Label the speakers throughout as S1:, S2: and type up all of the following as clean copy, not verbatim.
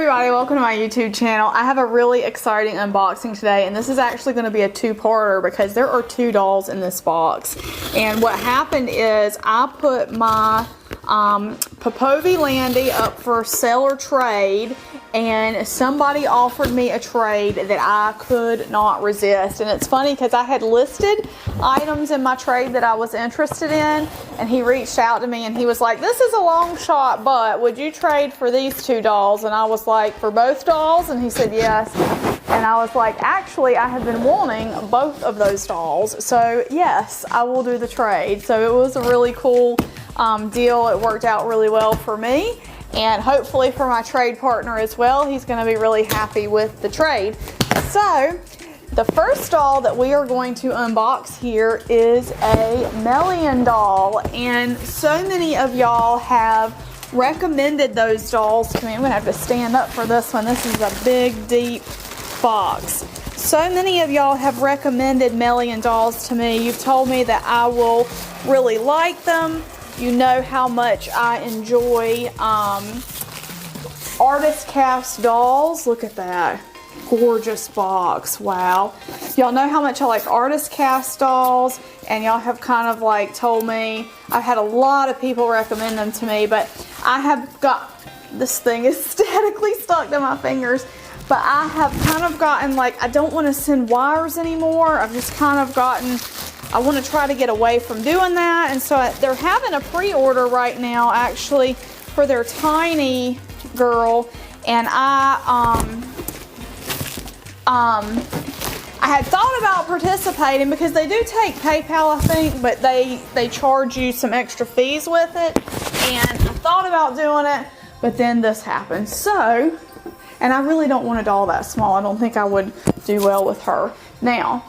S1: everybody, welcome to my YouTube channel. I have a really exciting unboxing today, and this is actually going to be a two-parter because there are two dolls in this box. And what happened is I put my Popovi Landy up for sale or trade, and somebody offered me a trade that I could not resist. And it's funny because I had listed items in my trade that I was interested in, and he reached out to me and he was like, this is a long shot, but would you trade for these two dolls? And I was like, for both dolls? And he said yes. And I was like, actually, I have been wanting both of those dolls, so yes, I will do the trade. So it was a really cool deal. It worked out really well for me, and hopefully for my trade partner as well. He's going to be really happy with the trade. So the first doll that we are going to unbox here is a Melian doll, and so many of y'all have recommended those dolls to me. I'm going to have to stand up for this one. This is a big, deep box. So many of y'all have recommended Melian dolls to me. You've told me that I will really like them. You know how much I enjoy artist cast dolls. Look at that. Gorgeous box. Wow. Y'all know how much I like artist cast dolls, and y'all have kind of like told me, I've had a lot of people recommend them to me, but I have got, this thing is statically stuck to my fingers, but I have kind of gotten like, I don't want to send wires anymore. I've just kind of gotten, I want to try to get away from doing that. And so they're having a pre-order right now actually for their tiny girl, and I had thought about participating because they do take PayPal, I think, but they charge you some extra fees with it, and I thought about doing it, but then this happened. So, and I really don't want a doll that small. I don't think I would do well with her. Now,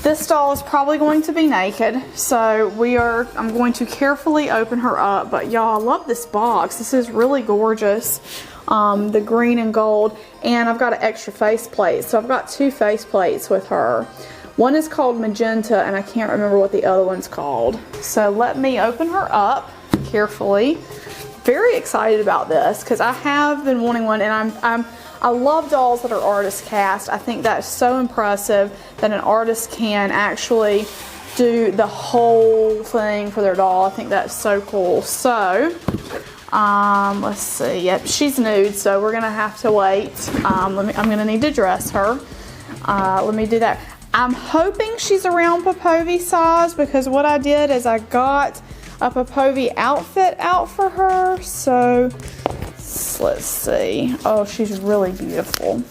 S1: this doll is probably going to be naked, so I'm going to carefully open her up, but y'all, I love this box. This is really gorgeous. The green and gold, and I've got an extra faceplate, so I've got two faceplates with her. One is called Magenta, and I can't remember what the other one's called. So let me open her up carefully. Very excited about this because I have been wanting one, and I love dolls that are artist cast. I think that's so impressive that an artist can actually do the whole thing for their doll. I think that's so cool. So let's see. Yep, she's nude, so we're gonna have to wait. I'm gonna need to dress her. Let me do that. I'm hoping she's around Popovi size, because what I did is I got a Popovi outfit out for her. So let's see. Oh, she's really beautiful.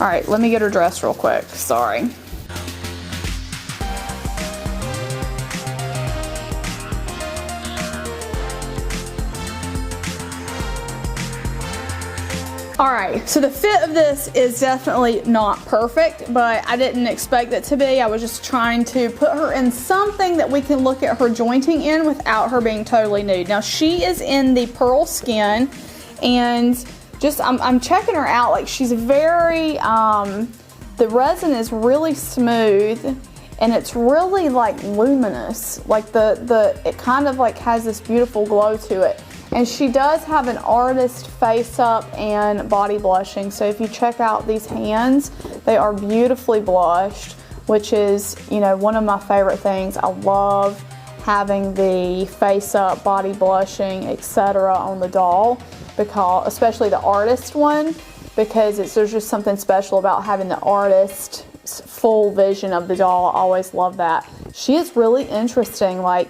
S1: All right, let me get her dressed real quick. Sorry. Alright, so the fit of this is definitely not perfect, but I didn't expect it to be. I was just trying to put her in something that we can look at her jointing in without her being totally nude. Now, she is in the pearl skin, and just I'm checking her out. Like, she's very, the resin is really smooth, and it's really like luminous. Like it kind of like has this beautiful glow to it. And she does have an artist face up and body blushing. So if you check out these hands, they are beautifully blushed, which is, you know, one of my favorite things. I love having the face up, body blushing, etc. on the doll, because especially the artist one, because there's just something special about having the artist full vision of the doll. I always love that. She is really interesting. Like,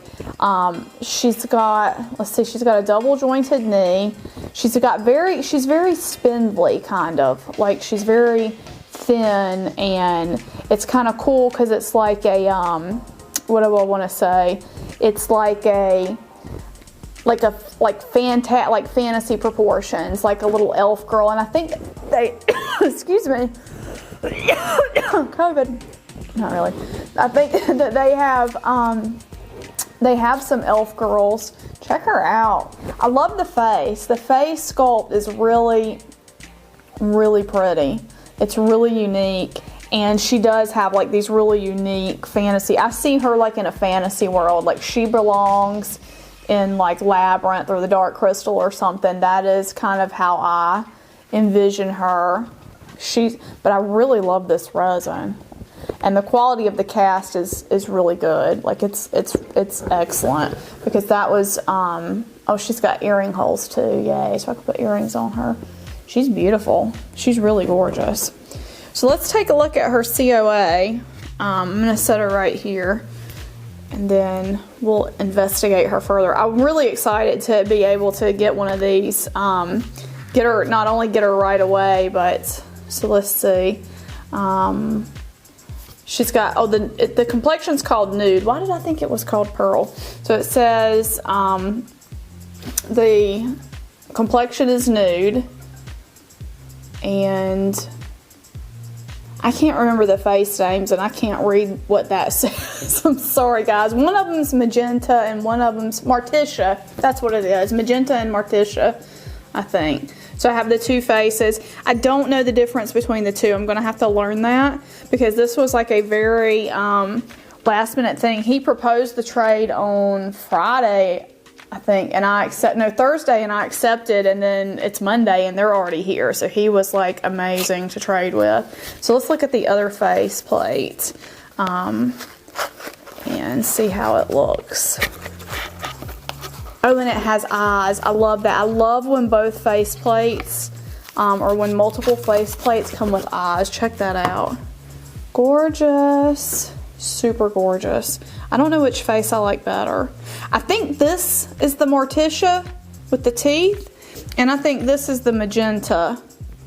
S1: she's got, let's see, she's got a double jointed knee. She's very spindly, kind of. Like, she's very thin, and it's kind of cool because it's like a, what do I want to say? It's like fantasy proportions, like a little elf girl. And I think they, excuse me, COVID, not really. I think that they have some elf girls. Check her out. I love the face. The face sculpt is really, really pretty. It's really unique, and she does have like these really unique fantasy. I see her like in a fantasy world. Like, she belongs in like Labyrinth or the Dark Crystal or something. That is kind of how I envision her. But I really love this resin. And the quality of the cast is really good. Like it's excellent, because that was oh, she's got earring holes too. Yay! So I can put earrings on her. She's beautiful. She's really gorgeous. So let's take a look at her COA. I'm gonna set her right here, and then we'll investigate her further. I'm really excited to be able to get one of these. Not only get her right away, but so let's see. She's got, oh, the complexion's called nude. Why did I think it was called pearl? So it says the complexion is nude, and I can't remember the face names, and I can't read what that says. I'm sorry, guys. One of them's magenta and one of them's Marticia. That's what it is, magenta and Marticia, I think. So I have the two faces. I don't know the difference between the two. I'm going to have to learn that, because this was like a very last minute thing. He proposed the trade on Friday, I think, and Thursday, and I accepted, and then it's Monday and they're already here. So he was like amazing to trade with. So let's look at the other face plate and see how it looks. Oh, and it has eyes. I love that. I love when both face plates, or when multiple face plates come with eyes. Check that out. Gorgeous. Super gorgeous. I don't know which face I like better. I think this is the Morticia with the teeth, and I think this is the magenta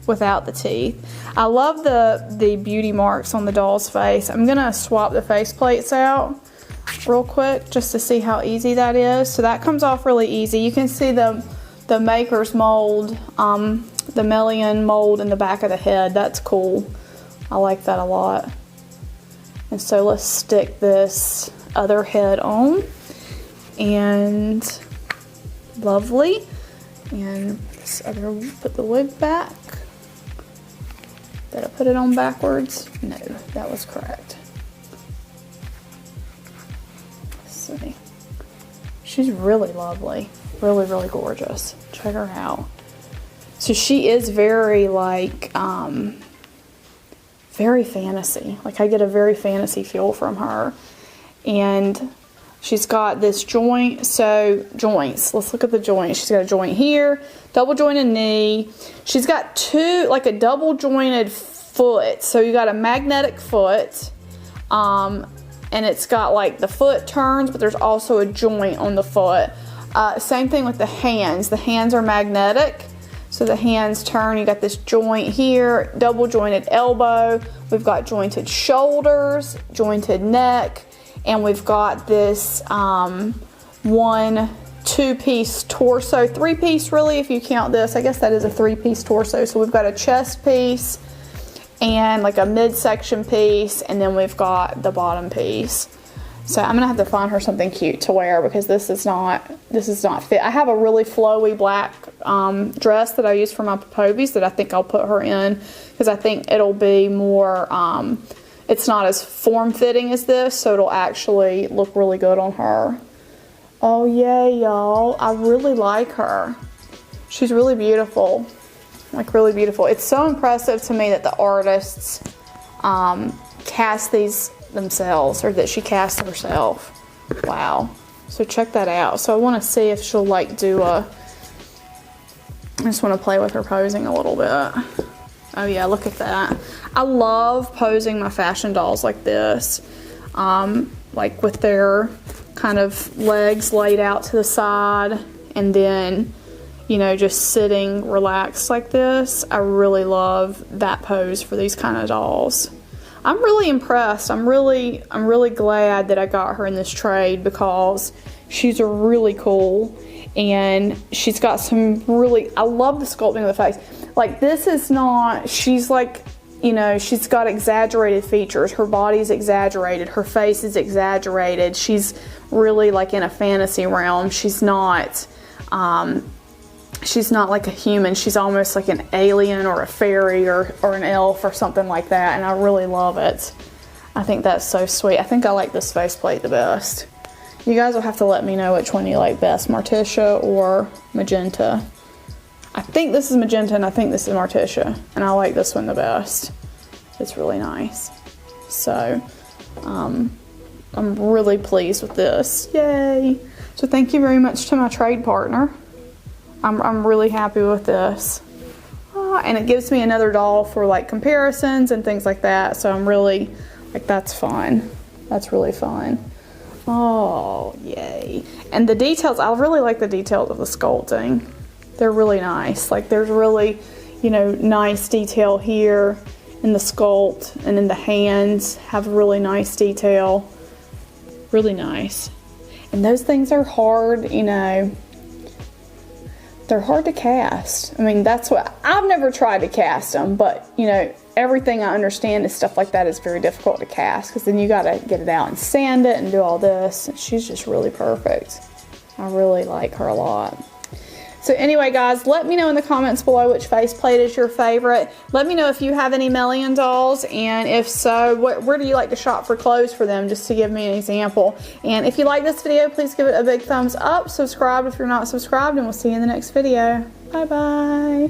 S1: without the teeth. I love the beauty marks on the doll's face. I'm gonna swap the face plates out real quick just to see how easy that is. So that comes off really easy. You can see the maker's mold, the Melian mold in the back of the head. That's cool. I like that a lot. And so let's stick this other head on, and lovely. And this other, put the wig back. Did I put it on backwards? No, that was correct. See. She's really lovely. Really, really gorgeous. Check her out. So she is very like, very fantasy. Like I get a very fantasy feel from her. And she's got this joint. So joints, let's look at the joints. She's got a joint here, double jointed knee. She's got two, like a double jointed foot. So you got a magnetic foot. And it's got like the foot turns, but there's also a joint on the foot. Same thing with the hands. The hands are magnetic, so the hands turn. You got this joint here, double jointed elbow. We've got jointed shoulders, jointed neck, and we've got this two-piece torso, three-piece really if you count this. I guess that is a three-piece torso. So we've got a chest piece, and like a midsection piece, and then we've got the bottom piece. So I'm gonna have to find her something cute to wear, because this is not fit. I have a really flowy black dress that I use for my popobies that I think I'll put her in, because I think it'll be more, it's not as form-fitting as this, so it'll actually look really good on her. Oh yay, y'all. I really like her. She's really beautiful. Like really beautiful. It's so impressive to me that the artists cast these themselves, or that she cast herself. Wow. So check that out. So I want to see if she'll like do I just want to play with her posing a little bit. Oh yeah, look at that. I love posing my fashion dolls like this, like with their kind of legs laid out to the side, and then, you know, just sitting relaxed like this. I really love that pose for these kind of dolls. I'm really impressed. I'm really glad that I got her in this trade, because she's really cool, and she's got some really, I love the sculpting of the face. Like this is not, she's like, you know, she's got exaggerated features. Her body's exaggerated. Her face is exaggerated. She's really like in a fantasy realm. She's not like a human. She's almost like an alien or a fairy or an elf or something like that, and I really love it. I think that's so sweet. I think I like this faceplate the best. You guys will have to let me know which one you like best, Morticia or magenta. I think this is magenta and I think this is Morticia, and I like this one the best. It's really nice. So I'm really pleased with this. Yay! So thank you very much to my trade partner. I'm really happy with this. And it gives me another doll for like comparisons and things like that. So I'm really, like, that's fun. That's really fun. Oh, yay. And the details, I really like the details of the sculpting. They're really nice. Like, there's really, you know, nice detail here in the sculpt, and in the hands have really nice detail. Really nice. And those things are hard, you know, they're hard to cast. I mean, that's what, I've never tried to cast them, but, you know, everything I understand is stuff like that is very difficult to cast, because then you got to get it out and sand it and do all this. And she's just really perfect. I really like her a lot. So anyway, guys, let me know in the comments below which faceplate is your favorite. Let me know if you have any Melian dolls, and if so, where do you like to shop for clothes for them, just to give me an example. And if you like this video, please give it a big thumbs up. Subscribe if you're not subscribed, and we'll see you in the next video. Bye-bye.